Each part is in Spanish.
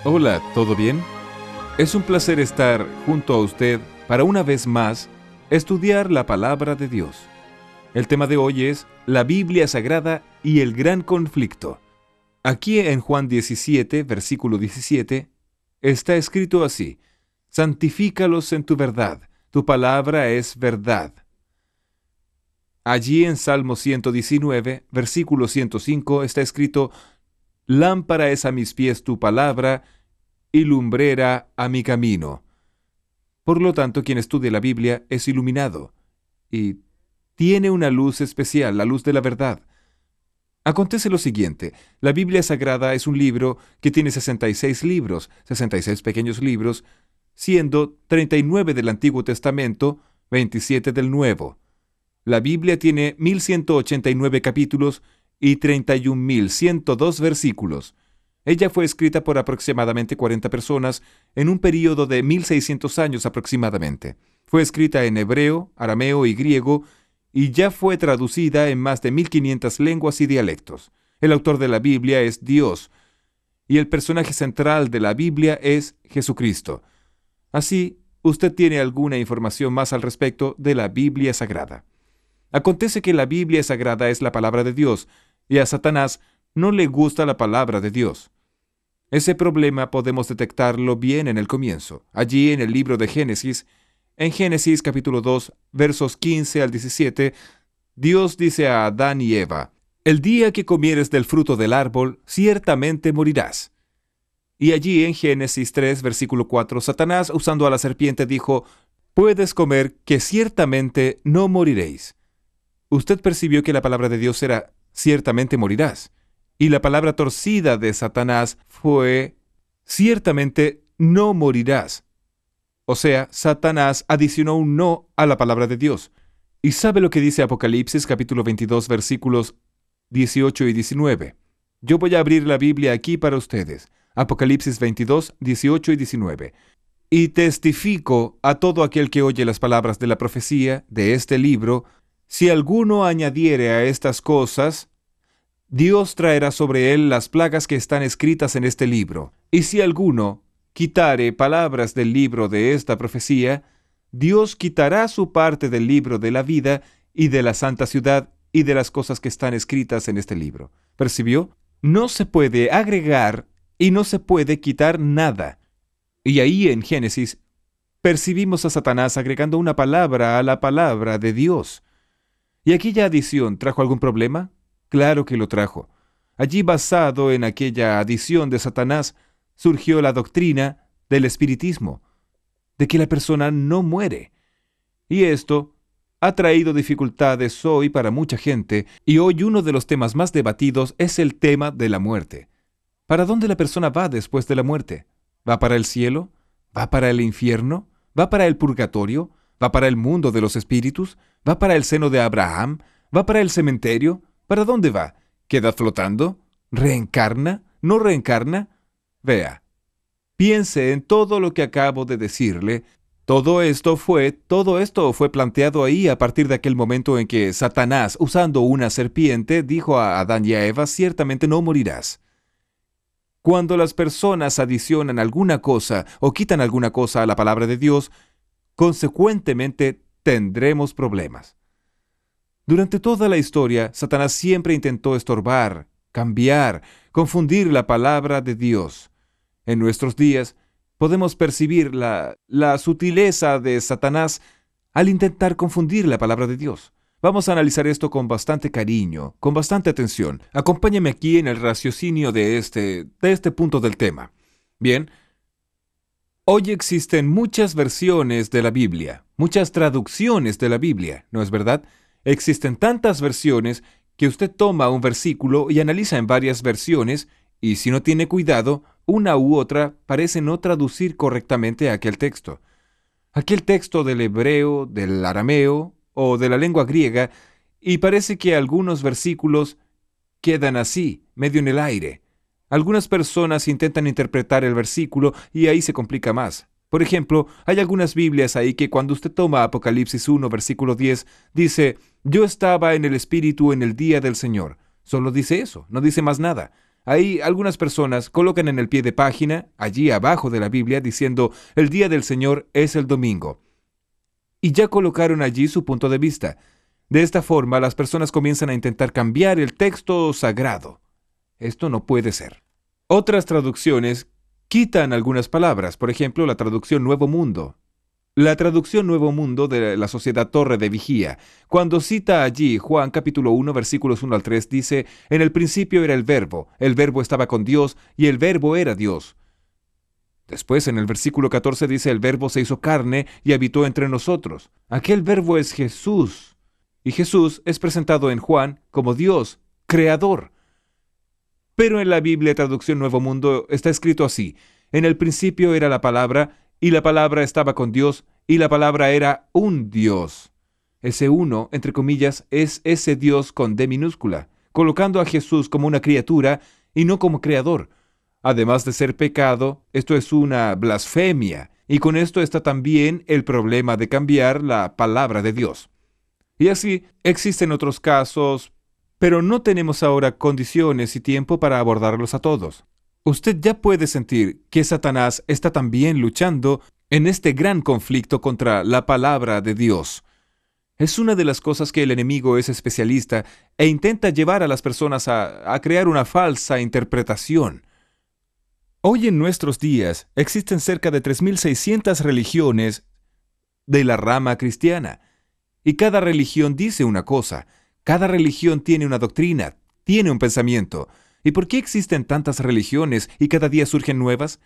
Hola, ¿todo bien? Es un placer estar junto a usted para una vez más estudiar la palabra de Dios. El tema de hoy es la Biblia Sagrada y el gran conflicto. Aquí en Juan 17, versículo 17, está escrito así: santifícalos en tu verdad, tu palabra es verdad. Allí en Salmo 119, versículo 105, está escrito: lámpara es a mis pies tu palabra y lumbrera a mi camino. Por lo tanto, quien estudia la Biblia es iluminado y tiene una luz especial, la luz de la verdad. Acontece lo siguiente: la Biblia Sagrada es un libro que tiene 66 libros, 66 pequeños libros, siendo 39 del Antiguo Testamento, 27 del Nuevo. La Biblia tiene 1189 capítulos y 31.102 versículos. Ella fue escrita por aproximadamente 40 personas en un período de 1600 años aproximadamente. Fue escrita en hebreo, arameo y griego, y ya fue traducida en más de 1500 lenguas y dialectos. El autor de la Biblia es Dios, y el personaje central de la Biblia es Jesucristo. Así, usted tiene alguna información más al respecto de la Biblia Sagrada. Acontece que la Biblia Sagrada es la palabra de Dios, y a Satanás no le gusta la palabra de Dios. Ese problema podemos detectarlo bien en el comienzo. Allí en el libro de Génesis, en Génesis capítulo 2, versos 15 al 17, Dios dice a Adán y Eva: el día que comieres del fruto del árbol, ciertamente morirás. Y allí en Génesis 3, versículo 4, Satanás, usando a la serpiente, dijo: puedes comer, que ciertamente no moriréis. Usted percibió que la palabra de Dios era: ciertamente morirás. Y la palabra torcida de Satanás fue: ciertamente no morirás. O sea, Satanás adicionó un no a la palabra de Dios. ¿Y sabe lo que dice Apocalipsis capítulo 22 versículos 18 y 19? Yo voy a abrir la Biblia aquí para ustedes. Apocalipsis 22, 18 y 19. Y testifico a todo aquel que oye las palabras de la profecía de este libro: si alguno añadiere a estas cosas, Dios traerá sobre él las plagas que están escritas en este libro. Y si alguno quitare palabras del libro de esta profecía, Dios quitará su parte del libro de la vida y de la santa ciudad y de las cosas que están escritas en este libro. ¿Percibió? No se puede agregar y no se puede quitar nada. Y ahí en Génesis percibimos a Satanás agregando una palabra a la palabra de Dios. ¿Y aquella adición trajo algún problema? Claro que lo trajo. Allí, basado en aquella adición de Satanás, surgió la doctrina del espiritismo, de que la persona no muere. Y esto ha traído dificultades hoy para mucha gente, y hoy uno de los temas más debatidos es el tema de la muerte. ¿Para dónde la persona va después de la muerte? ¿Va para el cielo? ¿Va para el infierno? ¿Va para el purgatorio? ¿Va para el mundo de los espíritus? ¿Va para el seno de Abraham? ¿Va para el cementerio? ¿Para dónde va? ¿Queda flotando? ¿Reencarna? ¿No reencarna? Vea, piense en todo lo que acabo de decirle. Todo esto fue planteado ahí a partir de aquel momento en que Satanás, usando una serpiente, dijo a Adán y a Eva: ciertamente no morirás. Cuando las personas adicionan alguna cosa o quitan alguna cosa a la palabra de Dios, consecuentemente tendremos problemas. Durante toda la historia, Satanás siempre intentó estorbar, cambiar, confundir la palabra de Dios. En nuestros días, podemos percibir la sutileza de Satanás al intentar confundir la palabra de Dios. Vamos a analizar esto con bastante cariño, con bastante atención. Acompáñame aquí en el raciocinio de este punto del tema. Bien, hoy existen muchas versiones de la Biblia, muchas traducciones de la Biblia, ¿no es verdad? Existen tantas versiones que usted toma un versículo y analiza en varias versiones, y si no tiene cuidado, una u otra parece no traducir correctamente aquel texto. Aquel texto del hebreo, del arameo o de la lengua griega, y parece que algunos versículos quedan así, medio en el aire. Algunas personas intentan interpretar el versículo y ahí se complica más. Por ejemplo, hay algunas Biblias ahí que cuando usted toma Apocalipsis 1, versículo 10, dice: yo estaba en el Espíritu en el día del Señor. Solo dice eso, no dice más nada. Ahí algunas personas colocan en el pie de página, allí abajo de la Biblia, diciendo, el día del Señor es el domingo. Y ya colocaron allí su punto de vista. De esta forma, las personas comienzan a intentar cambiar el texto sagrado. Esto no puede ser. Otras traducciones quitan algunas palabras, por ejemplo, la traducción Nuevo Mundo. La traducción Nuevo Mundo de la Sociedad Torre de Vigía, cuando cita allí Juan capítulo 1, versículos 1 al 3, dice, en el principio era el Verbo estaba con Dios, y el Verbo era Dios. Después, en el versículo 14 dice, el Verbo se hizo carne y habitó entre nosotros. Aquel Verbo es Jesús, y Jesús es presentado en Juan como Dios, Creador. Pero en la Biblia traducción Nuevo Mundo está escrito así, en el principio era la palabra, y la palabra estaba con Dios, y la palabra era un Dios. Ese uno, entre comillas, es ese Dios con D minúscula, colocando a Jesús como una criatura y no como creador. Además de ser pecado, esto es una blasfemia, y con esto está también el problema de cambiar la palabra de Dios. Y así existen otros casos, pero no tenemos ahora condiciones y tiempo para abordarlos a todos. Usted ya puede sentir que Satanás está también luchando en este gran conflicto contra la palabra de Dios. Es una de las cosas que el enemigo es especialista e intenta llevar a las personas a crear una falsa interpretación. Hoy en nuestros días existen cerca de 3.600 religiones de la rama cristiana, y cada religión dice una cosa, cada religión tiene una doctrina, tiene un pensamiento. ¿Y por qué existen tantas religiones y cada día surgen nuevas?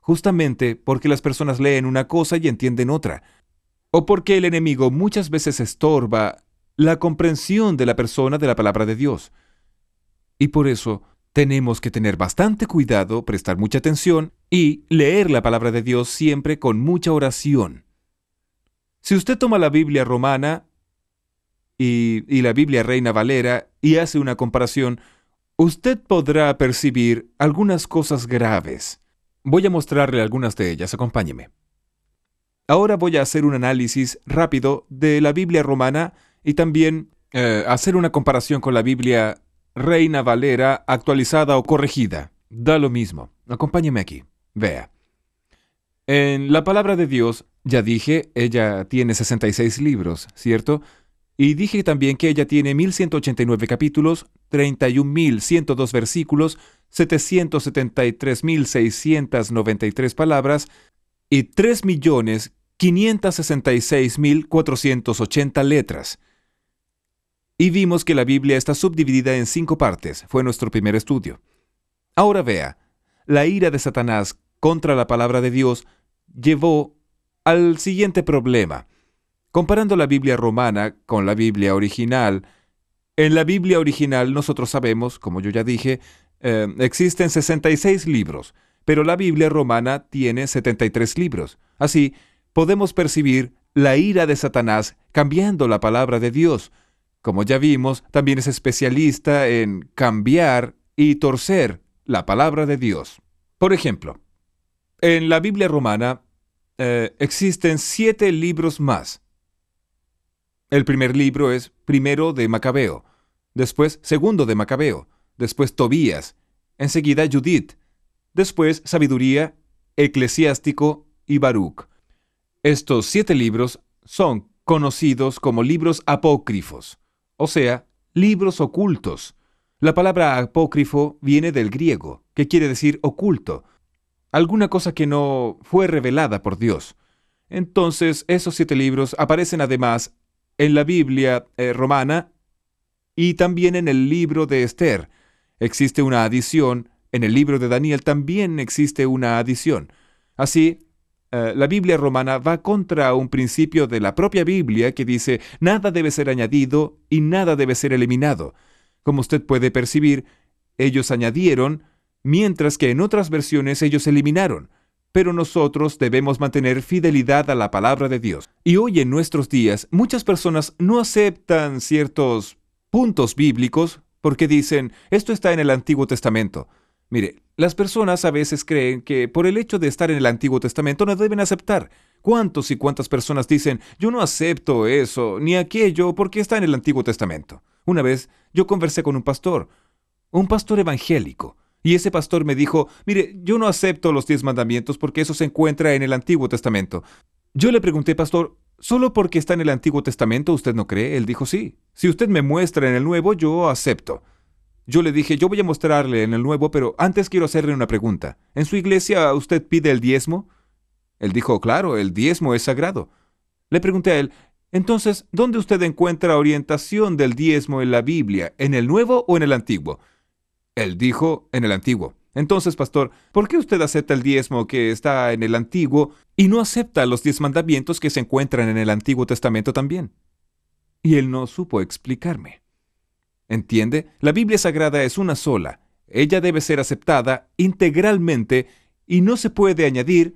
Justamente porque las personas leen una cosa y entienden otra, o porque el enemigo muchas veces estorba la comprensión de la persona de la palabra de Dios. Y por eso tenemos que tener bastante cuidado, prestar mucha atención y leer la palabra de Dios siempre con mucha oración. Si usted toma la Biblia romana y la Biblia Reina Valera y hace una comparación, usted podrá percibir algunas cosas graves. Voy a mostrarle algunas de ellas, acompáñeme. Ahora voy a hacer un análisis rápido de la Biblia romana y también hacer una comparación con la Biblia Reina Valera actualizada o corregida. Da lo mismo. Acompáñeme aquí. Vea. En la palabra de Dios, ya dije, ella tiene 66 libros, ¿cierto? Y dije también que ella tiene 1.189 capítulos, 31.102 versículos, 773.693 palabras y 3.566.480 letras. Y vimos que la Biblia está subdividida en 5 partes. Fue nuestro primer estudio. Ahora vea, la ira de Satanás contra la palabra de Dios llevó al siguiente problema. Comparando la Biblia romana con la Biblia original, en la Biblia original nosotros sabemos, como yo ya dije, existen 66 libros, pero la Biblia romana tiene 73 libros. Así, podemos percibir la ira de Satanás cambiando la palabra de Dios. Como ya vimos, también es especialista en cambiar y torcer la palabra de Dios. Por ejemplo, en la Biblia romana existen 7 libros más. El primer libro es primero de Macabeo, después segundo de Macabeo, después Tobías, enseguida Judith, después Sabiduría, Eclesiástico y Baruc. Estos 7 libros son conocidos como libros apócrifos, o sea, libros ocultos. La palabra apócrifo viene del griego, que quiere decir oculto, alguna cosa que no fue revelada por Dios. Entonces, esos 7 libros aparecen además en la Biblia romana y también en el libro de Esther. Existe una adición, en el libro de Daniel también existe una adición. Así, la Biblia romana va contra un principio de la propia Biblia que dice, nada debe ser añadido y nada debe ser eliminado. Como usted puede percibir, ellos añadieron, mientras que en otras versiones ellos eliminaron. Pero nosotros debemos mantener fidelidad a la palabra de Dios. Y hoy en nuestros días, muchas personas no aceptan ciertos puntos bíblicos porque dicen, esto está en el Antiguo Testamento. Mire, las personas a veces creen que por el hecho de estar en el Antiguo Testamento no deben aceptar. ¿Cuántos y cuántas personas dicen, yo no acepto eso ni aquello porque está en el Antiguo Testamento? Una vez yo conversé con un pastor evangélico. Y ese pastor me dijo, mire, yo no acepto los 10 mandamientos porque eso se encuentra en el Antiguo Testamento. Yo le pregunté, pastor, ¿solo porque está en el Antiguo Testamento usted no cree? Él dijo, sí. Si usted me muestra en el Nuevo, yo acepto. Yo le dije, yo voy a mostrarle en el Nuevo, pero antes quiero hacerle una pregunta. ¿En su iglesia usted pide el diezmo? Él dijo, claro, el diezmo es sagrado. Le pregunté a él, entonces, ¿dónde usted encuentra orientación del diezmo en la Biblia? ¿En el Nuevo o en el Antiguo? Él dijo, en el Antiguo. Entonces, pastor, ¿por qué usted acepta el diezmo que está en el Antiguo y no acepta los 10 mandamientos que se encuentran en el Antiguo Testamento también? Y él no supo explicarme. ¿Entiende? La Biblia Sagrada es una sola. Ella debe ser aceptada integralmente y no se puede añadir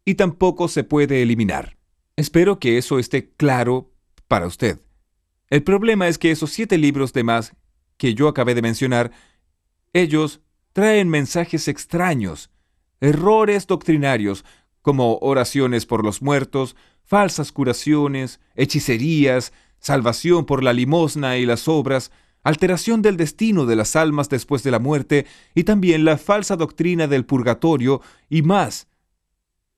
y tampoco se puede eliminar. Espero que eso esté claro para usted. El problema es que esos 7 libros de más que yo acabé de mencionar, ellos traen mensajes extraños, errores doctrinarios, como oraciones por los muertos, falsas curaciones, hechicerías, salvación por la limosna y las obras, alteración del destino de las almas después de la muerte y también la falsa doctrina del purgatorio y más.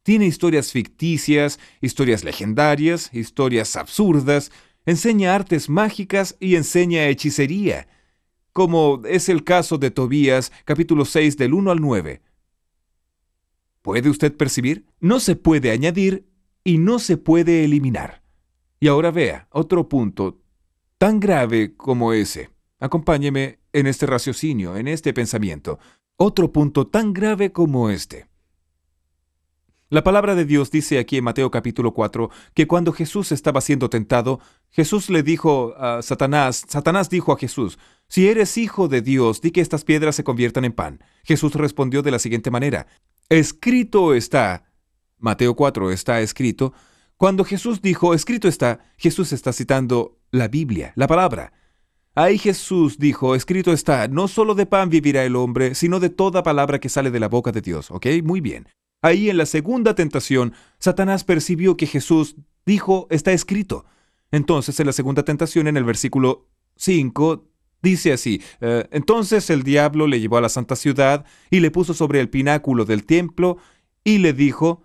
Tiene historias ficticias, historias legendarias, historias absurdas, enseña artes mágicas y enseña hechicería, como es el caso de Tobías, capítulo 6, del 1 al 9. ¿Puede usted percibir? No se puede añadir y no se puede eliminar. Y ahora vea, otro punto tan grave como ese. Acompáñeme en este raciocinio, en este pensamiento. Otro punto tan grave como este. La palabra de Dios dice aquí en Mateo capítulo 4 que cuando Jesús estaba siendo tentado, Jesús le dijo a Satanás dijo a Jesús, si eres hijo de Dios, di que estas piedras se conviertan en pan. Jesús respondió de la siguiente manera, escrito está, Mateo 4 está escrito, cuando Jesús dijo, escrito está, Jesús está citando la Biblia, la palabra. Ahí Jesús dijo, escrito está, no solo de pan vivirá el hombre, sino de toda palabra que sale de la boca de Dios. ¿Ok? Muy bien. Ahí en la segunda tentación, Satanás percibió que Jesús dijo, está escrito. Entonces, en la segunda tentación, en el versículo 5, dice así, entonces el diablo le llevó a la santa ciudad y le puso sobre el pináculo del templo y le dijo,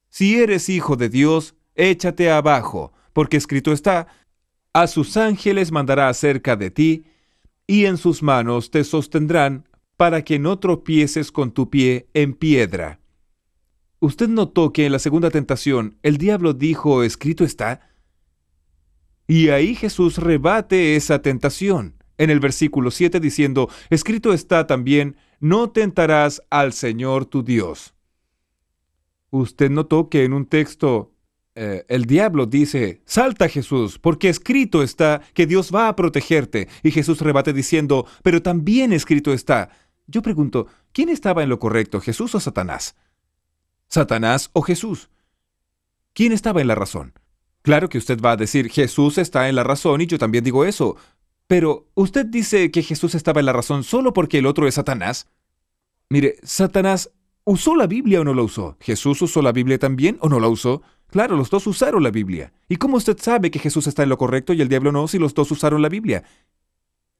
si eres hijo de Dios, échate abajo, porque escrito está, a sus ángeles mandará acerca de ti, y en sus manos te sostendrán para que no tropieces con tu pie en piedra. ¿Usted notó que en la segunda tentación el diablo dijo, escrito está? Y ahí Jesús rebate esa tentación, en el versículo 7 diciendo, escrito está también, no tentarás al Señor tu Dios. ¿Usted notó que en un texto el diablo dice, salta Jesús, porque escrito está que Dios va a protegerte? Y Jesús rebate diciendo, pero también escrito está. Yo pregunto, ¿quién estaba en lo correcto, Jesús o Satanás? ¿Satanás o Jesús? ¿Quién estaba en la razón? Claro que usted va a decir, Jesús está en la razón y yo también digo eso. Pero, ¿usted dice que Jesús estaba en la razón solo porque el otro es Satanás? Mire, Satanás ¿usó la Biblia o no la usó? ¿Jesús usó la Biblia también o no la usó? Claro, los dos usaron la Biblia. ¿Y cómo usted sabe que Jesús está en lo correcto y el diablo no si los dos usaron la Biblia?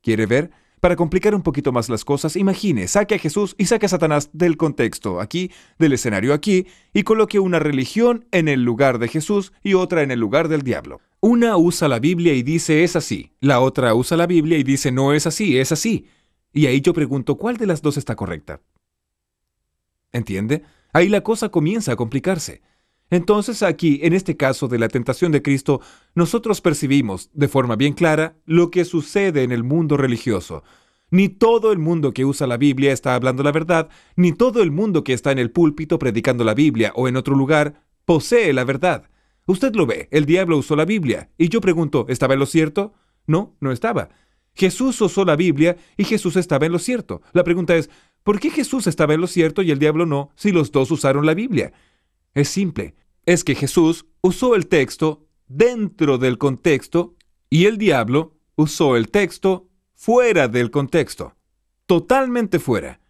¿Quiere ver? Para complicar un poquito más las cosas, imagine, saque a Jesús y saque a Satanás del contexto aquí, del escenario aquí, y coloque una religión en el lugar de Jesús y otra en el lugar del diablo. Una usa la Biblia y dice es así, la otra usa la Biblia y dice no es así, es así. Y ahí yo pregunto, ¿cuál de las dos está correcta? ¿Entiende? Ahí la cosa comienza a complicarse. Entonces aquí, en este caso de la tentación de Cristo, nosotros percibimos, de forma bien clara, lo que sucede en el mundo religioso. Ni todo el mundo que usa la Biblia está hablando la verdad, ni todo el mundo que está en el púlpito predicando la Biblia o en otro lugar posee la verdad. Usted lo ve, el diablo usó la Biblia, y yo pregunto, ¿estaba en lo cierto? No, no estaba. Jesús usó la Biblia y Jesús estaba en lo cierto. La pregunta es, ¿por qué Jesús estaba en lo cierto y el diablo no, si los dos usaron la Biblia? Es simple, es que Jesús usó el texto dentro del contexto y el diablo usó el texto fuera del contexto, totalmente fuera.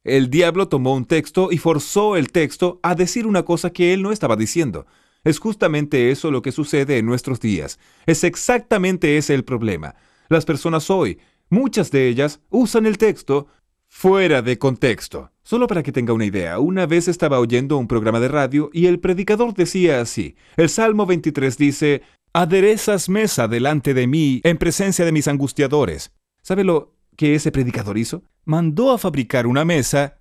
El diablo tomó un texto y forzó el texto a decir una cosa que él no estaba diciendo. Es justamente eso lo que sucede en nuestros días. Es exactamente ese el problema. Las personas hoy, muchas de ellas, usan el texto fuera de contexto. Solo para que tenga una idea, una vez estaba oyendo un programa de radio y el predicador decía así. El Salmo 23 dice: aderezas mesa delante de mí en presencia de mis angustiadores. ¿Sabe lo que ese predicador hizo? Mandó a fabricar una mesa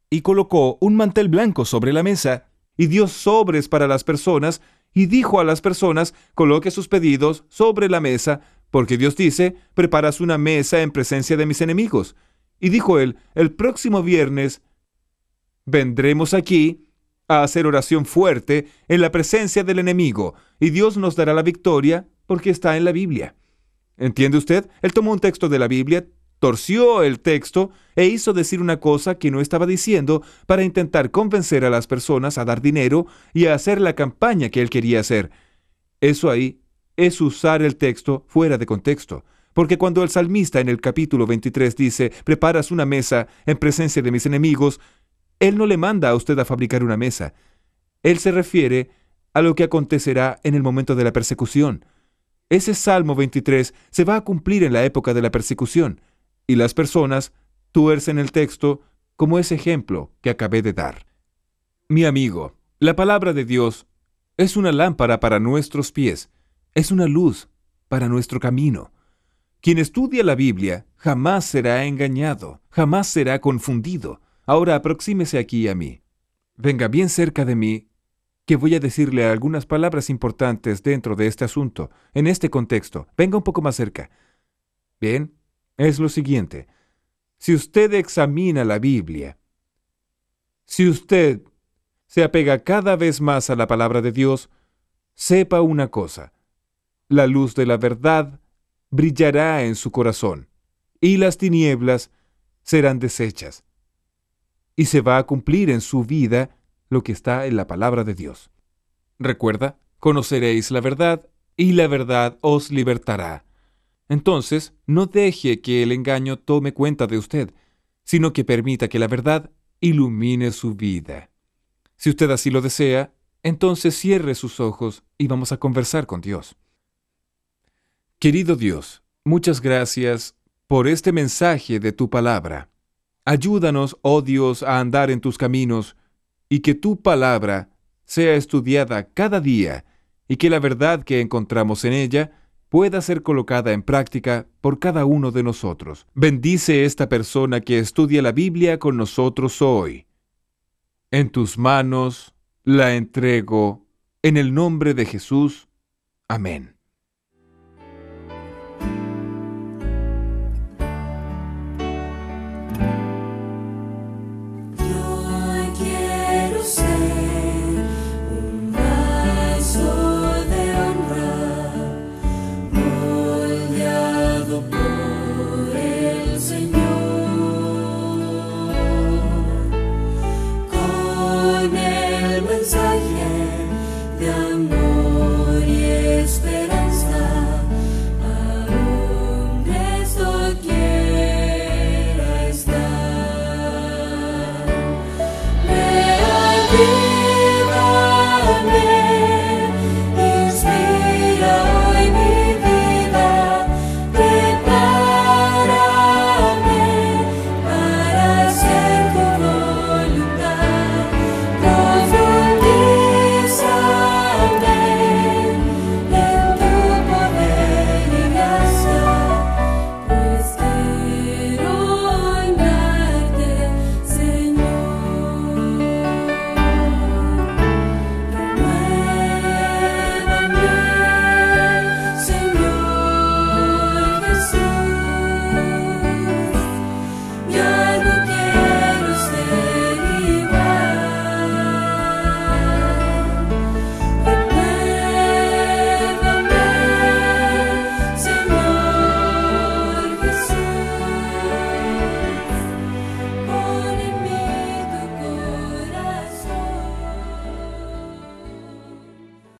y colocó un mantel blanco sobre la mesa y dio sobres para las personas y dijo a las personas: coloque sus pedidos sobre la mesa, porque Dios dice: preparas una mesa en presencia de mis enemigos. Y dijo él: el próximo viernes vendremos aquí a hacer oración fuerte en la presencia del enemigo, y Dios nos dará la victoria porque está en la Biblia. ¿Entiende usted? Él tomó un texto de la Biblia, torció el texto e hizo decir una cosa que no estaba diciendo para intentar convencer a las personas a dar dinero y a hacer la campaña que él quería hacer. Eso ahí es usar el texto fuera de contexto. Porque cuando el salmista en el capítulo 23 dice: preparas una mesa en presencia de mis enemigos, él no le manda a usted a fabricar una mesa. Él se refiere a lo que acontecerá en el momento de la persecución. Ese Salmo 23 se va a cumplir en la época de la persecución, y las personas tuercen el texto como ese ejemplo que acabé de dar. Mi amigo, la palabra de Dios es una lámpara para nuestros pies, es una luz para nuestro camino. Quien estudia la Biblia jamás será engañado, jamás será confundido. Ahora aproxímese aquí a mí. Venga bien cerca de mí, que voy a decirle algunas palabras importantes dentro de este asunto, en este contexto. Venga un poco más cerca. Bien, es lo siguiente. Si usted examina la Biblia, si usted se apega cada vez más a la palabra de Dios, sepa una cosa: la luz de la verdad brillará en su corazón, y las tinieblas serán deshechas. Y se va a cumplir en su vida lo que está en la palabra de Dios. Recuerda, conoceréis la verdad, y la verdad os libertará. Entonces, no deje que el engaño tome cuenta de usted, sino que permita que la verdad ilumine su vida. Si usted así lo desea, entonces cierre sus ojos y vamos a conversar con Dios. Querido Dios, muchas gracias por este mensaje de tu palabra. Ayúdanos, oh Dios, a andar en tus caminos, y que tu palabra sea estudiada cada día, y que la verdad que encontramos en ella pueda ser colocada en práctica por cada uno de nosotros. Bendice esta persona que estudia la Biblia con nosotros hoy. En tus manos la entrego, en el nombre de Jesús. Amén.